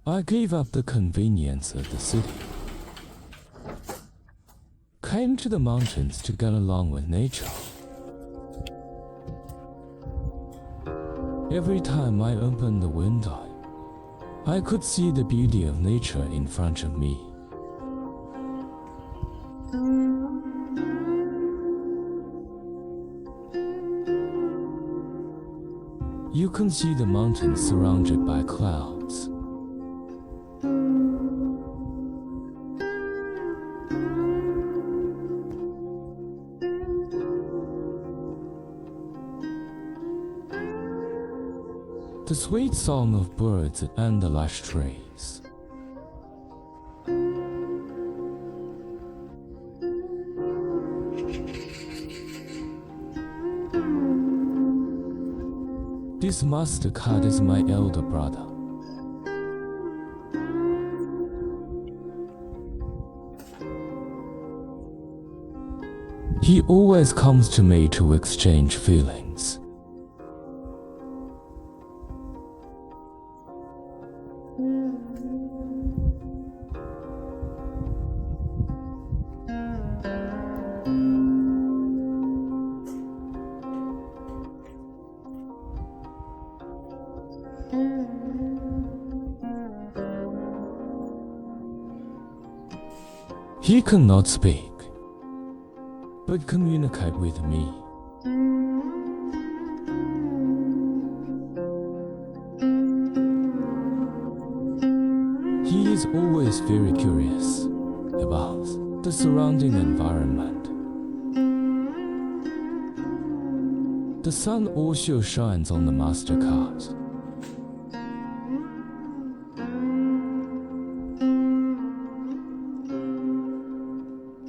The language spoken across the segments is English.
I gave up the convenience of the city, came to the mountains to get along with nature. Every time I opened the window, I could see the beauty of nature in front of me. You can see the mountains surrounded by clouds. The sweet song of birds and the lush trees. This Mastercard is my elder brother. He always comes to me to exchange feelings. He cannot speak, but communicate with me. He is always very curious about the surrounding environment. The sun also shines on the Mastercard.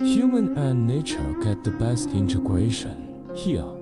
Human and nature get the best integration here.